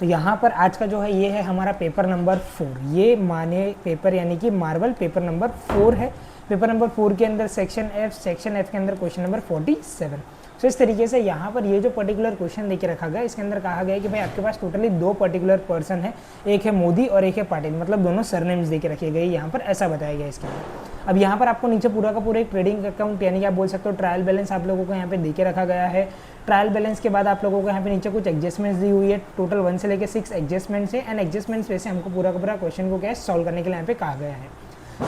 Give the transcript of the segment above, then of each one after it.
तो यहाँ पर आज का जो है ये है हमारा पेपर नंबर 4, ये माने पेपर यानी कि मार्वल पेपर नंबर 4 है। पेपर नंबर 4 के अंदर सेक्शन एफ के अंदर क्वेश्चन नंबर 47। तो इस तरीके से यहाँ पर ये जो पर्टिकुलर क्वेश्चन देके रखा गया, इसके अंदर कहा गया है कि भाई आपके पास टोटली 2 पर्टिकुलर पर्सन है, एक है मोदी और एक है पाटिल, मतलब दोनों सरनेम्स देके रखे गए यहाँ पर, ऐसा बताया गया इसके अंदर। अब यहाँ पर आपको नीचे पूरा का पूरा एक ट्रेडिंग अकाउंट यानी कि आप बोल सकते हो ट्रायल बैलेंस आप लोगों को यहाँ पे देके रखा गया है। ट्रायल बैलेंस के बाद आप लोगों को यहाँ पे नीचे कुछ एडजस्टमेंट्स दी हुई है, टोटल 1 से लेकर 6 एडजस्टमेंट्स है। एंड एडजस्टमेंट्स वैसे हमको पूरा का पूरा क्वेश्चन को क्या है सॉल्व करने के लिए यहाँ पे कहा गया है।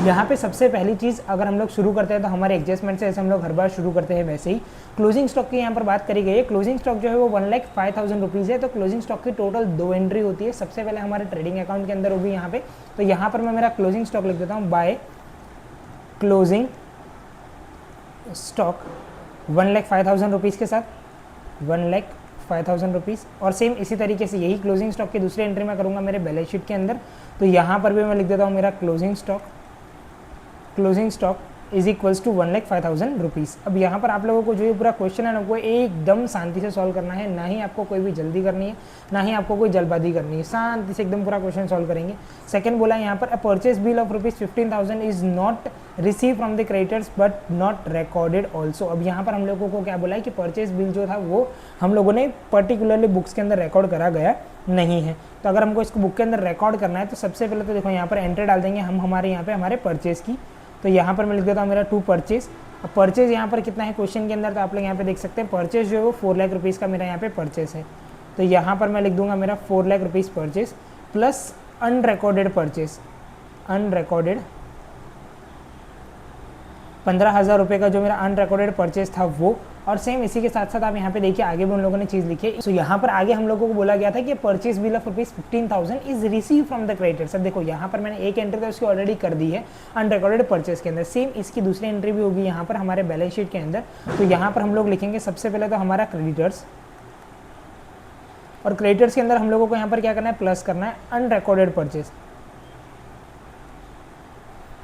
यहाँ पे सबसे पहली चीज़ अगर हम लोग शुरू करते हैं तो हमारे एडजस्टमेंट से, जैसे हम लोग हर बार शुरू करते हैं वैसे ही क्लोजिंग स्टॉक की यहाँ पर बात करी गई है। क्लोजिंग स्टॉक जो है वो 1,05,000 रुपीज़ है। तो क्लोजिंग स्टॉक की टोटल 2 एंट्री होती है। सबसे पहले हमारे ट्रेडिंग अकाउंट के अंदर होगी यहाँ पे, तो यहाँ पर मैं मेरा क्लोजिंग स्टॉक लिख देता हूँ, बाय क्लोजिंग स्टॉक 1,05,000 रुपीज़ के साथ, 1,05,000 रुपीज़। और सेम इसी तरीके से यही क्लोजिंग स्टॉक की दूसरी एंट्री मैं करूँगा मेरे बैलेंस शीट के अंदर। तो यहाँ पर भी मैं लिख देता हूँ मेरा closing stock is equals to 1,05,000 rupees. अब यहाँ पर आप लोगों को जो ये पूरा क्वेश्चन है ना वो एकदम शांति से सॉल्व करना है, ना ही आपको कोई भी जल्दी करनी है, ना ही आपको कोई जल्दबाजी करनी है, शांति से एकदम पूरा क्वेश्चन सॉल्व करेंगे। सेकंड बोला है यहाँ पर, a purchase bill of ₹15,000 is not receive from the creditors but not recorded also. अब यहाँ पर हम लोगों को क्या बोला है कि परचेज बिल जो था वो हम लोगों ने पर्टिकुलरली बुक्स के अंदर रिकॉर्ड करा गया नहीं है। तो अगर हमको इसको बुक के अंदर रिकॉर्ड करना है तो सबसे पहले तो देखो यहाँ पर एंट्री डाल देंगे हम हमारे यहाँ पे हमारे परचेज की। तो यहाँ पर मैं लिख देता हूँ मेरा 2 परचेज। अब परचेज यहाँ पर कितना है क्वेश्चन के अंदर, तो आप लोग यहाँ पे देख सकते हैं परचेज जो है वो 4 लाख रुपीज़ का मेरा यहाँ पे परचेज है। तो यहाँ पर मैं लिख दूंगा मेरा 4 lakh rupees purchase plus unrecorded purchase, unrecorded 15,000 रुपये का जो मेरा अनरिकॉर्डेड परचेज था वो। और सेम इसी के साथ साथ आप यहाँ पे देखिए आगे भी उन लोगों ने चीज़ लिखी है। सो यहाँ पर आगे हम लोगों को बोला गया था कि purchase bill of ₹15,000 is receive from the creditors. अब देखो यहाँ पर मैंने एक एंट्री तो उसकी ऑलरेडी कर दी है अनरिकॉर्डेड परचेज के अंदर। सेम इसकी दूसरी एंट्री भी होगी यहाँ पर हमारे बैलेंस शीट के अंदर। तो यहाँ पर हम लोग लिखेंगे सबसे पहले तो हमारा क्रेडिटर्स, और क्रेडिटर्स के अंदर हम लोगों को यहाँ पर क्या करना है, प्लस करना है अनरिकॉर्डेड परचेज।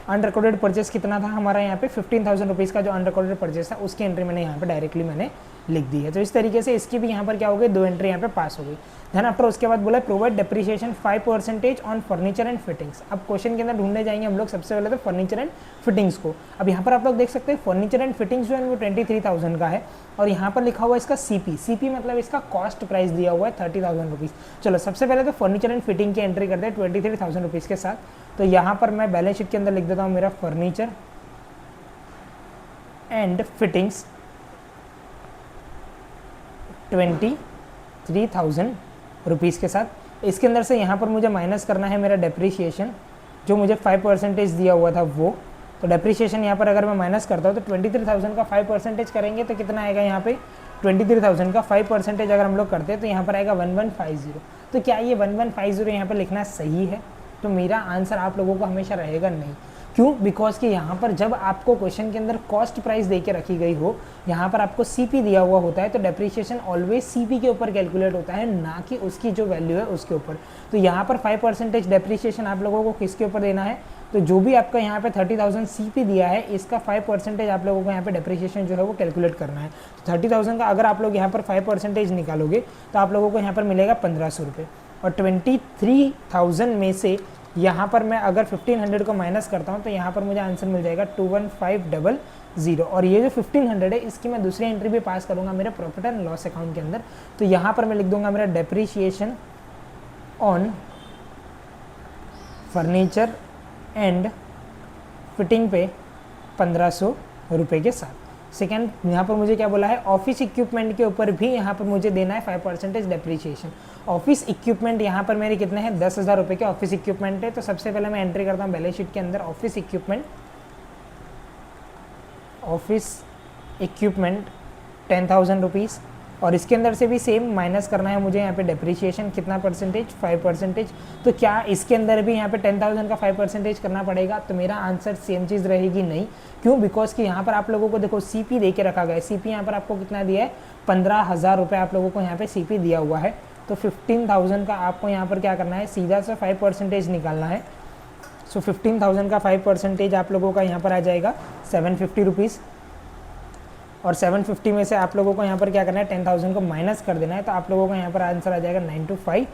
अनरिकॉर्डेड परचेस कितना था हमारा यहाँ पे 15,000 रुपीज़ का जो अनरिकॉर्डेड परचेस था उसकी एंट्री मैंने यहाँ पे डायरेक्टली मैंने लिख दी है। तो इस तरीके से इसकी भी यहाँ पर क्या हो गई, 2 एंट्री यहाँ पे पास हो गई। देन आफ्टर उसके बाद बोला provide depreciation 5% on furniture and fittings. अब क्वेश्चन के अंदर ढूंढने जाएंगे हम लोग सबसे पहले तो फर्नीचर एंड फिटिंग्स को। अब यहाँ पर आप लोग देख सकते हैं फर्नीचर एंड फिटिंग्स जो है वो 23,000 का है, और यहाँ पर लिखा हुआ है इसका सीपी मतलब इसका कॉस्ट प्राइस दिया हुआ है 30,000 रुपीज़। चलो सबसे पहले तो फर्नीचर एंड फिटिंग की एंट्री करते हैं 23,000 रुपीज़ के साथ। तो यहाँ पर मैं बैलेंस शीट के अंदर लिख देता हूँ मेरा फर्नीचर एंड फिटिंग्स 23,000 रुपीज़ के साथ। इसके अंदर से यहाँ पर मुझे माइनस करना है मेरा डेप्रीशिएशन जो मुझे 5% दिया हुआ था वो। तो डेप्रीशिएशन यहाँ पर अगर मैं माइनस करता हूँ तो 23,000 का 5% करेंगे तो कितना आएगा यहाँ पे, 23,000 का 5% अगर हम लोग करते हैं तो यहाँ पर आएगा 1150। तो क्या ये 1150 यहाँ पर लिखना सही है? तो मेरा आंसर आप लोगों को हमेशा रहेगा नहीं। क्यों? बिकॉज कि यहाँ पर जब आपको क्वेश्चन के अंदर कॉस्ट प्राइस दे के रखी गई हो, यहाँ पर आपको सीपी दिया हुआ होता है, तो डेप्रीशिएशन ऑलवेज सीपी के ऊपर कैलकुलेट होता है, ना कि उसकी जो वैल्यू है उसके ऊपर। तो यहाँ पर 5% डेप्रीशिएशन आप लोगों को किसके ऊपर देना है, तो जो भी आपका यहाँ पे 30,000 सीपी दिया है इसका 5% आप लोगों को यहाँ पे डेप्रीशिएशन जो है वो कैलकुलेट करना है। तो 30,000 का अगर आप लोग यहाँ पर 5% निकालोगे तो आप लोगों को यहाँ पर मिलेगा 1,500 रुपये। और 23,000 में से यहाँ पर मैं अगर 1,500 को माइनस करता हूँ तो यहाँ पर मुझे आंसर मिल जाएगा 21500। और ये जो 1,500 है इसकी मैं दूसरी एंट्री भी पास करूँगा मेरे प्रॉफिट एंड लॉस अकाउंट के अंदर। तो यहाँ पर मैं लिख दूंगा मेरा depreciation on furniture and fitting पे 1,500 रुपये के साथ। सेकेंड यहाँ पर मुझे क्या बोला है, ऑफिस इक्विपमेंट के ऊपर भी यहाँ पर मुझे देना है 5% डेप्रीशिएशन। ऑफिस इक्विपमेंट यहाँ पर मेरे कितने हैं, 10,000 रुपये के ऑफिस इक्विपमेंट है। तो सबसे पहले मैं एंट्री करता हूँ बैलेंस शीट के अंदर ऑफिस इक्विपमेंट 10,000 रुपीज़। और इसके अंदर से भी सेम माइनस करना है मुझे यहाँ पे डेप्रीशिएशन कितना परसेंटेज, 5%। तो क्या इसके अंदर भी यहाँ पे 10,000 का 5% करना पड़ेगा? तो मेरा आंसर सेम चीज़ रहेगी नहीं। क्यों? बिकॉज कि यहाँ पर आप लोगों को देखो सीपी दे के रखा गया है। सीपी यहाँ पर आपको कितना दिया है, 15,000 रुपये आप लोगों को यहाँ पे सीपी दिया हुआ है। तो 15,000 का आपको यहाँ पर क्या करना है, सीधा सा 5% निकालना है। सो 15,000 का 5% आप लोगों का यहाँ पर आ जाएगा 750 रुपीज़। और 750 में से आप लोगों को यहाँ पर क्या करना है, 10,000 को माइनस कर देना है। तो आप लोगों का यहाँ पर आंसर आ जाएगा 9250।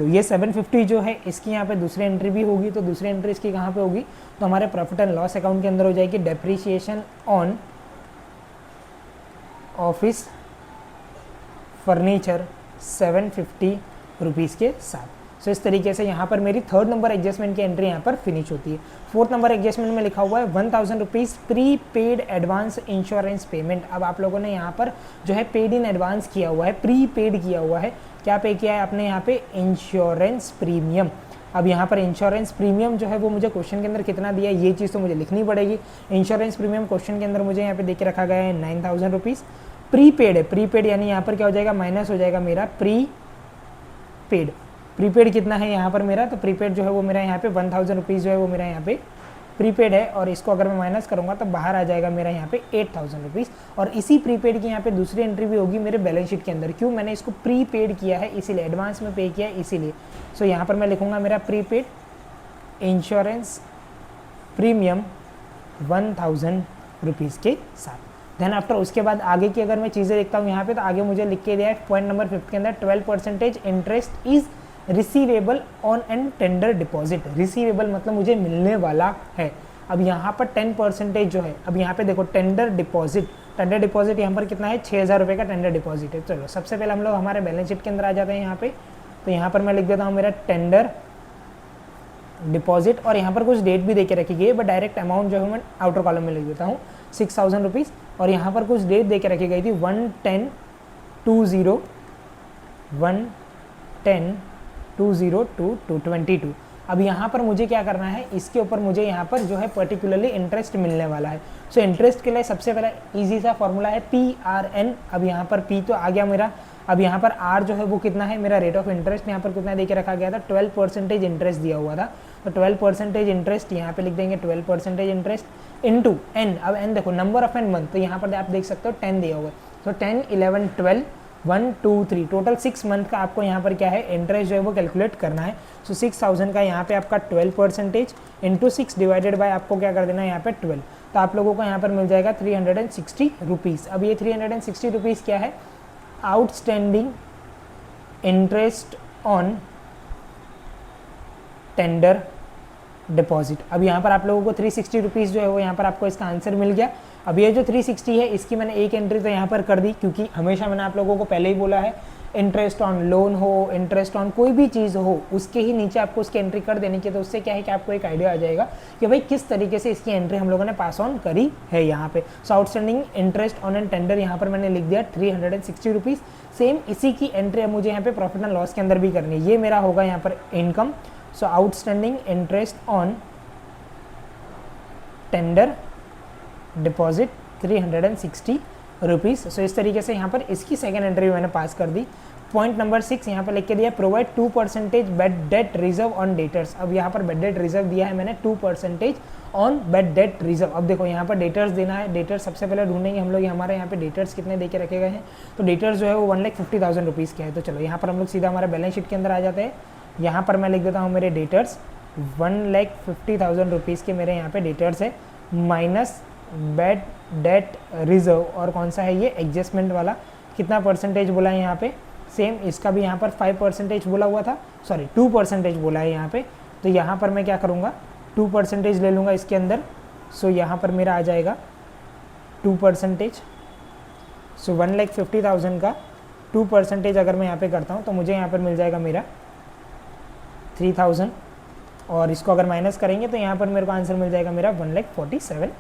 ये 750 जो है इसकी यहाँ पे दूसरी एंट्री भी होगी, तो दूसरी एंट्री इसकी कहाँ पे होगी, तो हमारे प्रॉफिट एंड लॉस अकाउंट के अंदर हो जाएगी, depreciation on office furniture 750 rupees के साथ। सो इस तरीके से यहाँ पर मेरी थर्ड नंबर एडजस्टमेंट की एंट्री यहाँ पर फिनिश होती है। फोर्थ नंबर एडजस्टमेंट में लिखा हुआ है 1000 rupees pre paid advance insurance payment. अब आप लोगों ने यहाँ पर जो है पेड इन एडवांस किया हुआ है, प्री पेड किया हुआ है, क्या पे किया है आपने यहाँ पे, इंश्योरेंस प्रीमियम। अब यहाँ पर इंश्योरेंस प्रीमियम जो है वो मुझे क्वेश्चन के अंदर कितना दिया है ये चीज़ तो मुझे लिखनी पड़ेगी। इंश्योरेंस प्रीमियम क्वेश्चन के अंदर मुझे यहाँ पे देख के रखा गया है 9000 रुपीज़। प्रीपेड है, प्रीपेड यानी यहाँ पर क्या हो जाएगा, माइनस हो जाएगा मेरा प्रीपेड। प्रीपेड कितना है यहाँ पर मेरा, तो प्रीपेड जो है वो मेरा यहाँ पे 1000 रुपीज़ जो है वो मेरा यहाँ पे प्रीपेड है, और इसको अगर मैं माइनस करूँगा तो बाहर आ जाएगा मेरा यहाँ पे 8000 रुपीज़। और इसी प्रीपेड की यहाँ पे दूसरी एंट्री भी होगी मेरे बैलेंस शीट के अंदर। क्यों, मैंने इसको प्रीपेड किया है इसीलिए, एडवांस में पे किया है इसीलिए। सो यहाँ पर मैं लिखूँगा मेरा प्रीपेड इंश्योरेंस प्रीमियम 1000 रुपीज़ के साथ। देन आफ्टर उसके बाद आगे की अगर मैं चीज़ें देखता हूँ यहाँ पे, तो आगे मुझे लिख के दिया है पॉइंट नंबर 5 के अंदर 12% interest is receivable on and tender deposit. Receivable मतलब मुझे मिलने वाला है। अब यहाँ पर 10% जो है, अब यहाँ पे देखो टेंडर डिपॉजिट यहाँ पर कितना है, 6000 रुपये का टेंडर डिपॉजिट है। चलो सबसे पहले हम लोग हमारे बैलेंस शीट के अंदर आ जाते हैं यहाँ पे। तो यहाँ पर मैं लिख देता हूँ मेरा टेंडर डिपॉजिट, और यहाँ पर कुछ डेट भी दे के रखी गई है, बट डायरेक्ट अमाउंट जो है मैं आउटर कॉलम में लिख देता हूँ 6000 रुपीज़। और यहाँ पर कुछ डेट दे के रखी गई थी 1/10/2022। अब यहाँ पर मुझे क्या करना है, इसके ऊपर मुझे यहाँ पर जो है पर्टिकुलरली इंटरेस्ट मिलने वाला है। सो इंटरेस्ट के लिए सबसे पहला इजी सा फॉर्मूला है PRN। अब यहाँ पर P तो आ गया मेरा, अब यहाँ पर R जो है वो कितना है, मेरा रेट ऑफ इंटरेस्ट यहाँ पर कितना दे के रखा गया था, 12% इंटरेस्ट दिया हुआ था। तो 12% इंटरेस्ट यहाँ पे लिख देंगे, 12% इंटरेस्ट इंटू N। अब N देखो नंबर ऑफ एन मंथ, तो यहाँ पर आप देख सकते हो 10 दिया हुआ है। तो 10, 11, 12, 1, 2, 3 टोटल 6 मंथ का आपको यहाँ पर क्या है, इंटरेस्ट जो है वो कैलकुलेट करना है। सो 6000 का यहाँ पे आपका 12% इंटू 6 डिवाइडेड बाय आपको क्या कर देना है यहाँ पे 12। तो आप लोगों को यहाँ पर मिल जाएगा 360 रुपीज़। अब ये 360 रुपीज़ क्या है, outstanding interest on tender deposit. अब यहाँ पर आप लोगों को 360 रुपीज़ जो है वो यहाँ पर आपको इसका आंसर मिल गया। अब ये जो 360 है इसकी मैंने एक एंट्री तो यहाँ पर कर दी, क्योंकि हमेशा मैंने आप लोगों को पहले ही बोला है इंटरेस्ट ऑन लोन हो, इंटरेस्ट ऑन कोई भी चीज़ हो, उसके ही नीचे आपको उसकी एंट्री कर देनी चाहिए। तो उससे क्या है कि आपको एक आइडिया आ जाएगा कि भाई किस तरीके से इसकी एंट्री हम लोगों ने पास ऑन करी है यहाँ पे। So outstanding interest on an tender यहाँ पर मैंने लिख दिया 360 रुपीज़। सेम इसी की एंट्री अब मुझे यहाँ पे प्रॉफिट एंड लॉस के अंदर भी करनी है। ये मेरा होगा यहाँ पर income. So outstanding interest on tender deposit 360 rupees. So इस तरीके से यहाँ पर इसकी सेकेंड एंट्री मैंने पास कर दी। पॉइंट नंबर 6 यहाँ पर लिख के दिया, provide 2% bed date reserve on debtors. अब यहाँ पर बेड डेट रिजर्व दिया है मैंने 2% ऑन बेड डेट रिजर्व। अब देखो यहाँ पर डेटर्स देना है, डेटर्स सबसे पहले ढूंढेंगे हम लोग। हमारे यहाँ पे डेटर्स कितने दे के रखे गए हैं, तो डेटर्स जो है वो 1,50,000 रुपीज़ के है। तो चलो यहाँ पर हम लोग सीधा हमारे बैलेंस शीट के अंदर आ जाते हैं। यहाँ पर मैं लिख देता हूँ मेरे डेटर्स 1,50,000 रुपीज़ के मेरे यहाँ पे डेटर्स है, माइनस बेड डेट रिजर्व, और कौन सा है ये एडजस्टमेंट वाला, कितना परसेंटेज बोला है यहाँ पे, सेम इसका भी यहाँ पर 5% बोला हुआ था, सॉरी 2% बोला है यहाँ पे। तो यहाँ पर मैं क्या करूँगा, 2% ले लूँगा इसके अंदर। सो यहाँ पर मेरा आ जाएगा 2%। सो 1,50,000 का 2% अगर मैं यहाँ पे करता हूँ तो मुझे यहाँ पर मिल जाएगा मेरा 3,000, और इसको अगर माइनस करेंगे तो यहाँ पर मेरे को आंसर मिल जाएगा मेरा 1,47,000।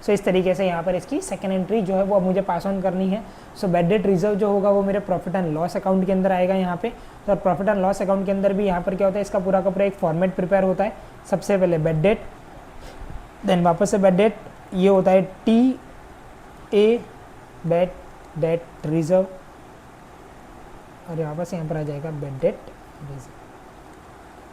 सो इस तरीके से यहाँ पर इसकी सेकेंड एंट्री जो है वो अब मुझे पास ऑन करनी है। सो बेड डेट रिजर्व जो होगा वो मेरे प्रॉफिट एंड लॉस अकाउंट के अंदर आएगा यहाँ पे। तो प्रॉफिट एंड लॉस अकाउंट के अंदर भी यहाँ पर क्या होता है, इसका पूरा का पूरा एक फॉर्मेट प्रिपेयर होता है। सबसे पहले बेड डेट, देन वापस से बेड डेट, ये होता है TA बेड डेट रिजर्व, और वापस यहाँ पर आ जाएगा बेड डेट रिजर्व।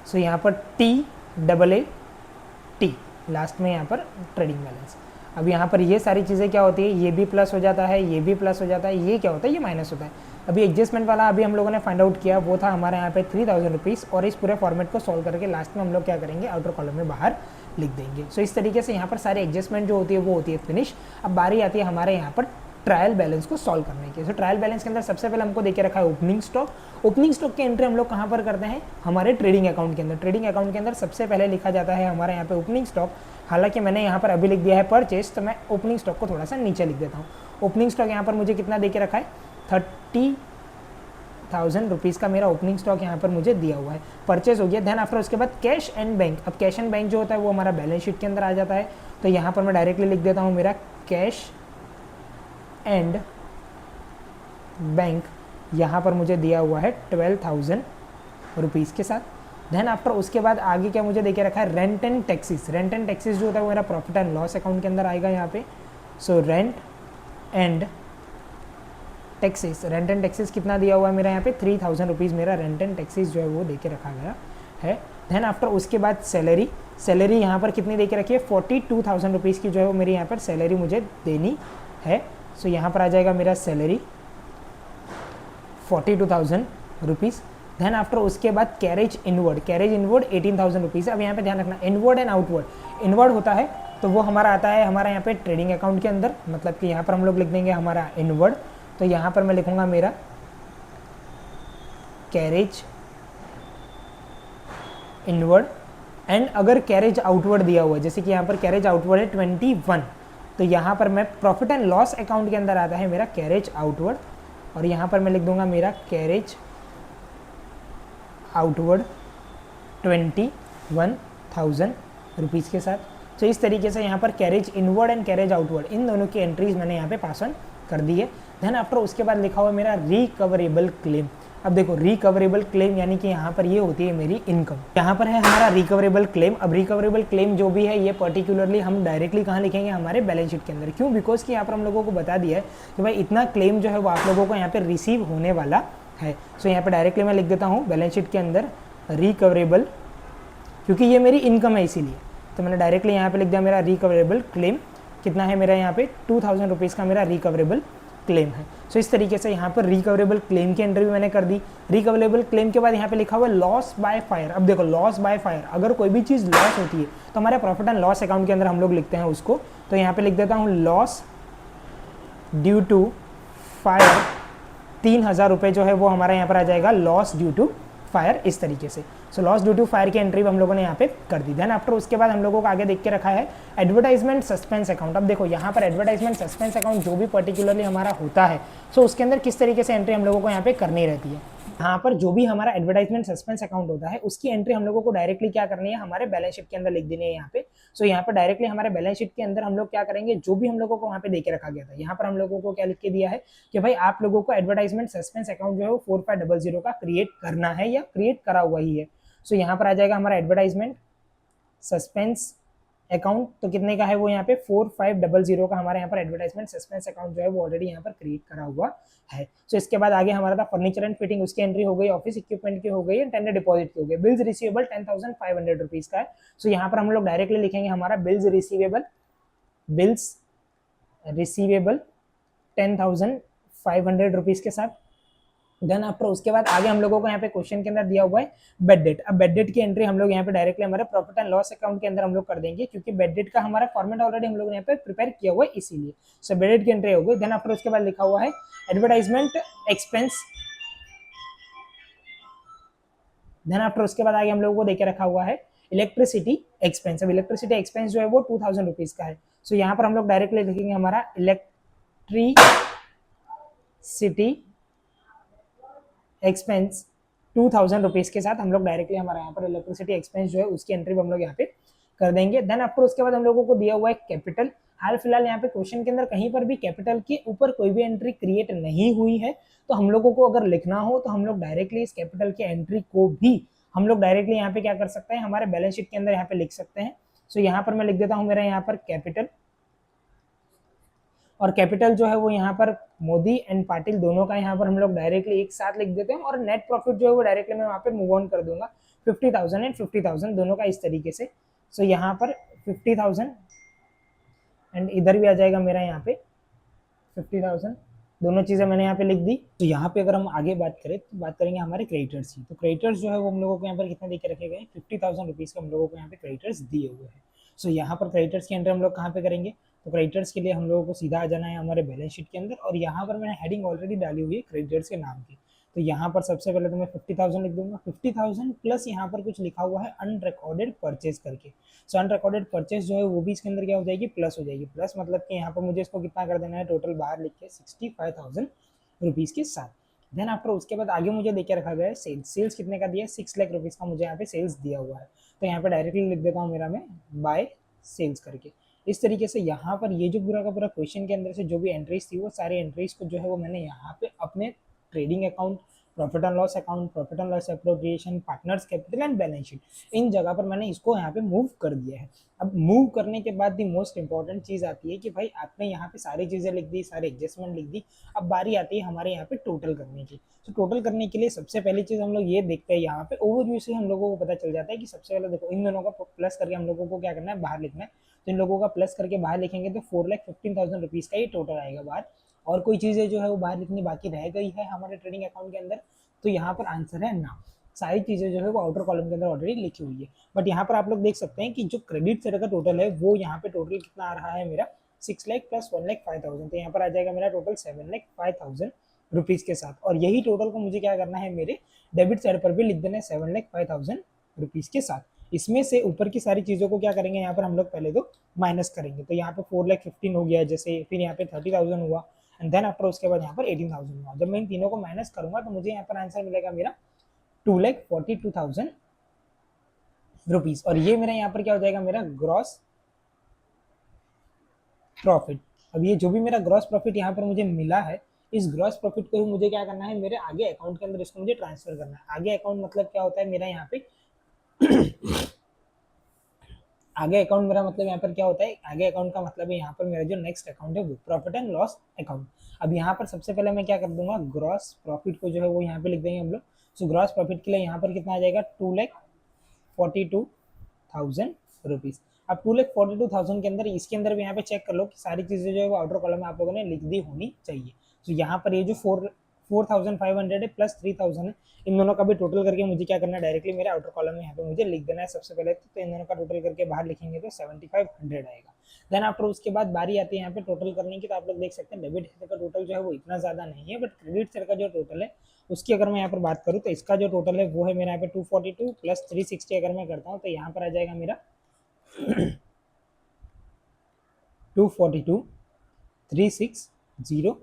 सो यहाँ पर TAAT लास्ट में यहाँ पर ट्रेडिंग बैलेंस। अब यहाँ पर ये सारी चीज़ें क्या होती है, ये भी प्लस हो जाता है, ये भी प्लस हो जाता है, ये क्या होता है, ये माइनस होता है। अभी एडजस्टमेंट वाला अभी हम लोगों ने फाइंड आउट किया, वो था हमारे यहाँ पे 3000 रुपीज़, और इस पूरे फॉर्मेट को सॉल्व करके लास्ट में हम लोग क्या करेंगे, आउटर कॉलम में बाहर लिख देंगे। सो इस तरीके से यहाँ पर सारे एडजस्टमेंट जो होती है वो होती है फिनिश। अब बारी आती है हमारे यहाँ पर ट्रायल बैलेंस को सॉल्व करने की। सो ट्रायल बैलेंस के अंदर सबसे पहले हमको देके रखा है ओपनिंग स्टॉक। ओपनिंग स्टॉक की एंट्री हम लोग कहाँ पर करते हैं, हमारे ट्रेडिंग अकाउंट के अंदर। ट्रेडिंग अकाउंट के अंदर सबसे पहले लिखा जाता है हमारे यहाँ पे ओपनिंग स्टॉक। हालांकि मैंने यहाँ पर अभी लिख दिया है परचेज, तो मैं ओपनिंग स्टॉक को थोड़ा सा नीचे लिख देता हूँ। ओपनिंग स्टॉक यहाँ पर मुझे कितना देके रखा है, 30,000 रुपीज़ का मेरा ओपनिंग स्टॉक यहाँ पर मुझे दिया हुआ है। परचेज हो गया। देन आफ्टर उसके बाद कैश एंड बैंक। अब कैश एंड बैंक जो होता है वो हमारा बैलेंस शीट के अंदर आ जाता है, तो यहाँ पर मैं डायरेक्टली लिख देता हूँ मेरा कैश एंड बैंक यहाँ पर मुझे दिया हुआ है 12,000 रुपीज़ के साथ। देन आफ्टर उसके बाद आगे क्या मुझे देके रखा है, rent and taxes. Rent and taxes जो होता है वो मेरा प्रॉफिट एंड लॉस अकाउंट के अंदर आएगा यहाँ पे। So rent and taxes, rent and taxes कितना दिया हुआ है मेरा यहाँ पे, 3,000 रुपीज़ मेरा रेंट एंड टैक्सेस जो है वो देके रखा गया है। देन आफ्टर उसके बाद सैलरी। सैलरी यहाँ पर कितनी देके रखी है, 42,000 रुपीज़ की जो है वो मेरी यहाँ पर सैलरी मुझे देनी है। सो यहाँ पर आ जाएगा मेरा सैलरी 42,000 रुपीज़। देन आफ्टर उसके बाद carriage inward. Carriage inward 18,000 rupees. अब यहाँ पे ध्यान रखना, इनवर्ड एंड आउटवर्ड। इनवर्ड होता है तो वो हमारा आता है हमारा यहाँ पे ट्रेडिंग अकाउंट के अंदर, मतलब कि यहाँ पर हम लोग लिख देंगे हमारा इनवर्ड। तो यहाँ पर मैं लिखूँगा मेरा कैरेज इनवर्ड। एंड अगर कैरेज आउटवर्ड दिया हुआ है, जैसे कि यहाँ पर कैरेज आउटवर्ड है 21, तो यहाँ पर मैं प्रॉफिट एंड लॉस अकाउंट के अंदर आता है मेरा कैरेज आउटवर्ड, और यहाँ पर मैं लिख दूंगा मेरा कैरेज आउटवर्ड 21,000 रुपीज़ के साथ। तो इस तरीके से यहाँ पर carriage inward and carriage outward इन दोनों की एंट्रीज मैंने यहाँ पे पास ऑन कर दी है। देन आफ्टर उसके बाद लिखा हुआ मेरा रिकवरेबल क्लेम। अब देखो रिकवरेबल क्लेम यानी कि यहाँ पर ये होती है मेरी इनकम। यहाँ पर है हमारा रिकवरेबल क्लेम। अब रिकवरेबल क्लेम जो भी है ये पर्टिकुलरली हम डायरेक्टली कहाँ लिखेंगे, हमारे बैलेंस शीट के अंदर। क्यों, बिकॉज कि यहाँ पर हम लोगों को बता दिया है कि भाई इतना क्लेम जो है वो आप लोगों को यहाँ पे रिसीव होने वाला है। सो यहाँ पे डायरेक्टली मैं लिख देता हूँ बैलेंस शीट के अंदर रिकवरेबल, क्योंकि ये मेरी इनकम है इसीलिए। तो मैंने डायरेक्टली यहाँ पे लिख दिया मेरा रिकवरेबल क्लेम कितना है मेरा यहाँ पे 2,000 रुपीज़ का मेरा रिकवरेबल क्लेम है। सो इस तरीके से यहाँ पर रिकवरेबल क्लेम की एंट्री भी मैंने कर दी। रिकवरेबल क्लेम के बाद यहाँ पे लिखा हुआ है लॉस बाय फायर। अब देखो लॉस बाय फायर, अगर कोई भी चीज़ लॉस होती है तो हमारे प्रॉफिट एंड लॉस अकाउंट के अंदर हम लोग लिखते हैं उसको। तो यहाँ पे लिख देता हूँ लॉस ड्यू टू फायर, 3,000 रुपये जो है वो हमारा यहाँ पर आ जाएगा लॉस ड्यू टू फायर, इस तरीके से। So loss due to fire की एंट्री हम लोगों ने यहाँ पे कर दी। देन आफ्टर उसके बाद हम लोगों को आगे देख के रखा है एडवर्टाइजमेंट सस्पेंस अकाउंट। अब देखो यहाँ पर एडवर्टाइजमेंट सस्पेंस अकाउंट जो भी पर्टिकुलरली हमारा होता है, सो उसके अंदर किस तरीके से एंट्री हम लोगों को यहाँ पे करनी रहती है। यहाँ पर जो भी हमारा एडवर्टाइजमेंट सस्पेंस अकाउंट होता है उसकी एंट्री हम लोगों को डायरेक्टली क्या करनी है, हमारे बैलेंस शीट के अंदर लिख देनी है यहाँ पे। सो यहाँ पर डायरेक्टली हमारे बैलेंस शीट के अंदर हम लोग क्या करेंगे, जो भी हम लोगों को वहाँ पे देके रखा गया था, यहाँ पर हम लोगों को क्या लिख के दिया है कि भाई आप लोगों को एडवर्टाइजमेंट सस्पेंस अकाउंट जो है वो 4500 का क्रिएट करना है या क्रिएट करा हुआ ही है। सो यहाँ पर आ जाएगा हमारा एडवर्टाइजमेंट सस्पेंस अकाउंट, तो कितने का है वो यहाँ पे 4500 का हमारे यहाँ पर एडवर्टाइजमेंट सस्पेंस अकाउंट जो है वो ऑलरेडी यहाँ पर क्रिएट करा हुआ है। सो इसके बाद आगे हमारा था फर्नीचर एंड फिटिंग, उसकी एंट्री हो गई, ऑफिस इक्विपमेंट की हो गई, टेंडर डिपॉजिट की हो गई। बिल्स रिसीवेबल 10,500 रुपीज का है। सो यहाँ पर हम लोग डायरेक्टली लिखेंगे हमारा बिल्स रिसीवेबल 10,500 रुपीज के साथ। देन आफ्टर उसके बाद आगे हम लोगों को यहाँ पे क्वेश्चन के अंदर दिया हुआ है बेड डेट। अब बेड डेट की एंट्री हम लोग यहाँ पे डायरेक्टली हमारे प्रॉफिट एंड लॉस अकाउंट के अंदर हम लोग कर देंगे, क्योंकि बेड डेट का हमारा फॉर्मेट ऑलरेडी हम लोग ने यहाँ पे प्रिपेयर किया हुआ है इसीलिए। सो बेड डेट की एंट्री हो गई। देन आफ्टर उसके बाद लिखा हुआ है एडवर्टाइजमेंट एक्सपेंस। देन आफ्टर उसके बाद आगे हम लोगों को देके रखा हुआ है इलेक्ट्रिसिटी एक्सपेंस। अब इलेक्ट्रिसिटी एक्सपेंस जो है वो 2,000 रुपीज का है। सो यहाँ पर हम लोग डायरेक्टली लिखेंगे हमारा इलेक्ट्रिसिटी एक्सपेंस 2,000 रुपीज के साथ। हम लोग डायरेक्टली हमारा यहाँ पर इलेक्ट्रिसिटी एक्सपेंस जो है उसकी एंट्री हम लोग यहाँ पे कर देंगे। देन आफ्टर उसके बाद हम लोगों को दिया हुआ है कैपिटल। हाल फिलहाल यहाँ पे क्वेश्चन के अंदर कहीं पर भी कैपिटल के ऊपर कोई भी एंट्री क्रिएट नहीं हुई है, तो हम लोगों को अगर लिखना हो तो हम लोग डायरेक्टली इस कैपिटल की एंट्री को भी हम लोग डायरेक्टली यहाँ पे क्या कर सकते हैं, हमारे बैलेंस शीट के अंदर यहाँ पे लिख सकते हैं। सो यहाँ पर मैं लिख देता हूँ मेरा यहाँ पर कैपिटल, और कैपिटल जो है वो यहाँ पर मोदी एंड पाटिल दोनों का यहाँ पर हम लोग डायरेक्टली एक साथ लिख देते हैं, और नेट प्रॉफिट जो है वो डायरेक्टली मैं वहाँ पे मूव ऑन कर दूंगा 50,000 एंड 50,000 दोनों का इस तरीके से। सो यहाँ पर 50,000 एंड इधर भी आ जाएगा मेरा यहाँ पे 50,000। दोनों चीज़ें मैंने यहाँ पे लिख दी। तो यहाँ पे अगर हम आगे बात करें तो बात करेंगे हमारे क्रेडिटर्स की। तो क्रेडिटर्स जो है वो हम लोगों को यहाँ पर कितने देके रखे गए, 50,000 रुपीज़ के हम लोगों को यहाँ पे क्रेडिटर्स दिए हुए हैं। सो यहाँ पर क्रेडिटर्स के अंदर हम लोग कहाँ पे करेंगे, तो क्रेडिटर्स के लिए हम लोगों को सीधा आ जाना है हमारे बैलेंस शीट के अंदर, और यहाँ पर मैंने हेडिंग ऑलरेडी डाली हुई है क्रेडिटर्स के नाम की। तो यहाँ पर सबसे पहले तो मैं 50,000 लिख दूंगा, 50,000 प्लस यहाँ पर कुछ लिखा हुआ है अनरिकॉर्डेड परचेज करके। सो अनरिकॉर्डेड परचेज जो है वो भी इसके अंदर क्या हो जाएगी, प्लस हो जाएगी। प्लस मतलब कि यहाँ पर मुझे इसको कितना कर देना है, टोटल बाहर लिख के 65,000 रुपीज़ के साथ। देन आफ्टर उसके बाद आगे मुझे देके रखा गया है सेल्स। सेल्स कितने का दिया है, 6 लाख रुपीज़ का मुझे यहाँ पे सेल्स दिया हुआ है। तो यहाँ पे डायरेक्टली लिख देता हूँ मेरा मैं बाय सेल्स करके। इस तरीके से यहाँ पर ये जो पूरा का पूरा क्वेश्चन के अंदर से जो भी एंट्रीज थी वो सारी एंट्रीज को जो है वो मैंने यहाँ पे अपने trading account, profit and loss account, profit and loss appropriation, partners capital and balance sheet, इन जगह पर मैंने इसको यहाँ पे मूव कर दिया है। अब मूव करने के बाद दी मोस्ट इंपॉर्टेंट चीज़ आती है कि भाई आपने यहाँ पे सारी चीज़ें लिख दी, सारे एडजस्टमेंट लिख दी। अब बारी आती है हमारे यहाँ पे टोटल करने की। तो टोटल करने के लिए सबसे पहली चीज़ हम लोग ये देखते हैं, यहाँ पे ओवरव्यू से हम लोगों को पता चल जाता है कि सबसे पहले देखो इन दोनों का प्लस करके हम लोगों को क्या करना है, बाहर लिखना है। तो इन लोगों का प्लस करके बाहर लिखेंगे तो 4,15,000 रुपीज़ का ये टोटल आएगा बाहर। और कोई चीज़ें जो है वो बाहर लिखनी बाकी रह गई है हमारे ट्रेडिंग अकाउंट के अंदर, तो यहाँ पर आंसर है ना। सारी चीज़ें जो है वो आउटर कॉलम के अंदर ऑलरेडी लिखी हुई है। बट यहाँ पर आप लोग देख सकते हैं कि जो क्रेडिट साइड का टोटल है वो यहाँ पे टोटल कितना आ रहा है मेरा, 6 लाख प्लस 1,05,000। तो यहाँ पर आ जाएगा मेरा टोटल 7,05,000 रुपीज़ के साथ। और यही टोटल को मुझे क्या करना है, मेरे डेबिट साइड पर भी लिख देना है 7,05,000 रुपीज़ के साथ। इसमें से ऊपर की सारी चीज़ों को क्या करेंगे, यहाँ पर हम लोग पहले तो माइनस करेंगे। तो यहाँ पे 4,15,000 हो गया जैसे, फिर यहाँ पे 30,000 हुआ, एंड देन आफ्टर उसके बाद यहाँ पर 18,000 हुआ। जब मैं इन तीनों को माइनस करूंगा तो मुझे यहाँ पर आंसर मिलेगा मेरा 2,42,000 रुपीज़। और ये मेरा यहाँ पर क्या हो जाएगा, मेरा ग्रॉस प्रॉफिट। अब ये जो भी मेरा ग्रॉस प्रॉफिट यहाँ पर मुझे मिला है, इस ग्रॉस प्रॉफिट को ही मुझे क्या करना है, मेरे आगे अकाउंट के अंदर इसको मुझे ट्रांसफर करना है। आगे अकाउंट मतलब क्या होता है मेरा यहाँ पे आगे अकाउंट मेरा मतलब यहाँ पर क्या होता है, आगे अकाउंट का मतलब है यहाँ पर मेरा जो नेक्स्ट अकाउंट है वो प्रॉफिट एंड लॉस अकाउंट। अब यहाँ पर सबसे पहले मैं क्या कर दूंगा, ग्रॉस प्रॉफिट को जो है वो यहाँ पे लिख देंगे हम लोग। सो ग्रॉस प्रॉफिट के लिए यहाँ पर कितना आ जाएगा, 2,42,000 रुपीज़। अब 2,42,000 के अंदर इसके अंदर भी यहाँ पे चेक कर लो कि सारी चीज़ें जो है वो आउटर कॉलम में आप लोगों ने लिख दी होनी चाहिए। तो यहाँ पर ये जो 4,500 है प्लस 3,000 है, इन दोनों का भी टोटल करके मुझे क्या करना है, डायरेक्टली मेरे आउटर कॉलम में यहाँ पे मुझे लिख देना है सबसे पहले। तो इन दोनों का टोटल करके बाहर लिखेंगे तो 7,500 आएगा। देन आफ्टर उसके बाद बारी आती है यहाँ पे टोटल करने की। तो आप लोग देख सकते हैं डेबिट साइड का टोटल जो है वो इतना ज़्यादा नहीं है, बट क्रेडिट साइड का जो टोटल है उसकी अगर मैं यहाँ पर बात करूँ तो इसका जो टोटल है वो है मेरा यहाँ पे 242 प्लस 360 अगर मैं करता हूँ तो यहाँ पर आ जाएगा मेरा 242,360।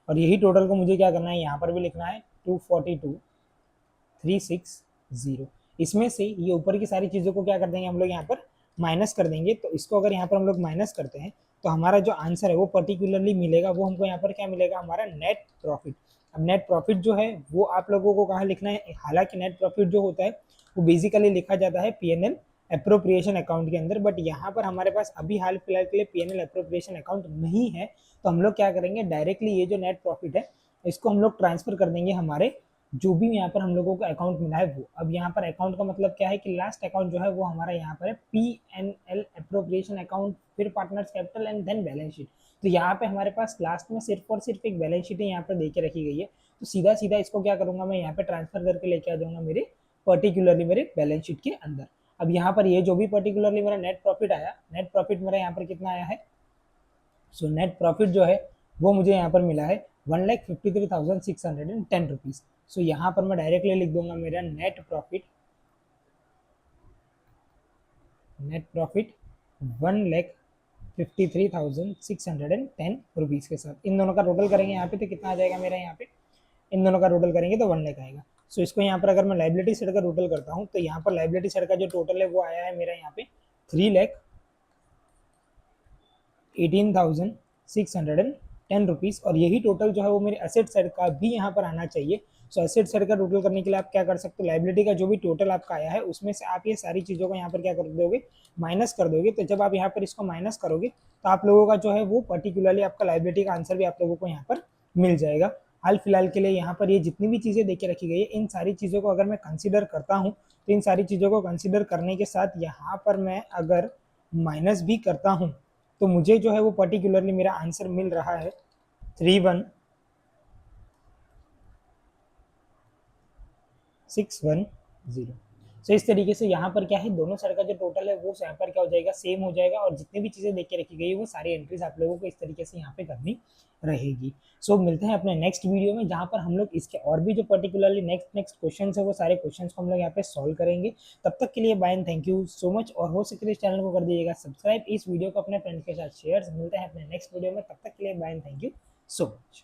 और यही टोटल को मुझे क्या करना है, यहाँ पर भी लिखना है 242,360। इसमें से ये ऊपर की सारी चीज़ों को क्या कर देंगे हम लोग, यहाँ पर माइनस कर देंगे। तो इसको अगर यहाँ पर हम लोग माइनस करते हैं तो हमारा जो आंसर है वो पर्टिकुलरली मिलेगा, वो हमको यहाँ पर क्या मिलेगा, हमारा नेट प्रॉफिट। अब नेट प्रॉफिट जो है वो आप लोगों को कहाँ लिखना है, हालांकि नेट प्रॉफिट जो होता है वो बेसिकली लिखा जाता है P&L अप्रोप्रिएशन अकाउंट के अंदर। बट यहाँ पर हमारे पास अभी हाल फिलहाल के लिए P&L अप्रोप्रिएशन अकाउंट नहीं है, तो हम लोग क्या करेंगे, डायरेक्टली ये जो नेट प्रॉफिट है इसको हम लोग ट्रांसफर कर देंगे हमारे जो भी यहाँ पर हम लोगों को अकाउंट मिला है वो। अब यहाँ पर अकाउंट का मतलब क्या है कि लास्ट अकाउंट जो है वो हमारा यहाँ पर है P&L अप्रोप्रिएशन अकाउंट, फिर partners capital and then balance sheet. तो यहाँ पे हमारे पास लास्ट में सिर्फ और सिर्फ एक बैलेंस शीट यहाँ पर दे के रखी गई है। तो सीधा सीधा इसको क्या करूंगा, मैं यहाँ पे ट्रांसफर करके लेके आ जाऊंगा मेरे पर्टिकुलरली मेरे बैलेंस शीट के अंदर। अब यहाँ पर ये जो भी पर्टिकुलरली मेरा नेट प्रॉफिट आया, नेट प्रॉफिट मेरा यहाँ पर कितना आया है, सो नेट प्रॉफिट जो है वो मुझे यहाँ पर मिला है 1,53,610 रुपीज़। सो यहाँ पर मैं डायरेक्टली लिख दूंगा मेरा नेट प्रॉफिट 1,53,610 रुपीज़ के साथ। इन दोनों का टोटल करेंगे यहाँ पे तो कितना आ जाएगा मेरा, यहाँ पे इन दोनों का टोटल करेंगे तो 1 लाख आएगा। सो इसको यहाँ पर अगर मैं लाइबिलिटी साइड का टोटल करता हूँ तो यहाँ पर लाइबिलिटी साइड का जो टोटल है वो आया है मेरा यहाँ पे 3,18,610 रुपीज़। और यही टोटल जो है वो मेरे एसेट साइड का भी यहाँ पर आना चाहिए। सो एसेट साइड का टोटल करने के लिए आप क्या कर सकते हो, लाइबिलिटी का जो भी टोटल आपका आया है उसमें से आप ये सारी चीज़ों को यहाँ पर क्या कर दोगे, माइनस कर दोगे। तो जब आप यहाँ पर इसको माइनस करोगे तो आप लोगों का जो है वो पर्टिकुलरली आपका लाइबिलिटी का आंसर भी आप लोगों को यहाँ पर मिल जाएगा। हाल फिलहाल के लिए यहाँ पर ये जितनी भी चीज़ें देके रखी गई है इन सारी चीज़ों को अगर मैं कंसीडर करता हूँ तो इन सारी चीज़ों को कंसीडर करने के साथ यहाँ पर मैं अगर माइनस भी करता हूँ तो मुझे जो है वो पर्टिकुलरली मेरा आंसर मिल रहा है 31,9 610। सो इस तरीके से यहाँ पर क्या है, दोनों साइड का जो टोटल है वो यहाँ पर क्या हो जाएगा, सेम हो जाएगा, और जितनी भी चीज़ें देख के रखी गई है वो सारी एंट्रीज आप लोगों को इस तरीके से यहाँ पे करनी रहेगी। सो मिलते हैं अपने नेक्स्ट वीडियो में, जहाँ पर हम लोग इसके और भी जो पर्टिकुलरली नेक्स्ट क्वेश्चन है वो सारे क्वेश्चन को हम लोग यहाँ पे सॉल्व करेंगे। तब तक के लिए bye and thank you so much, और हो सके तो इस चैनल को कर दीजिएगा सब्सक्राइब, इस वीडियो को अपने फ्रेंड्स के साथ शेयर। मिलते हैं अपने नेक्स्ट वीडियो में, तब तक के लिए bye and thank you so much.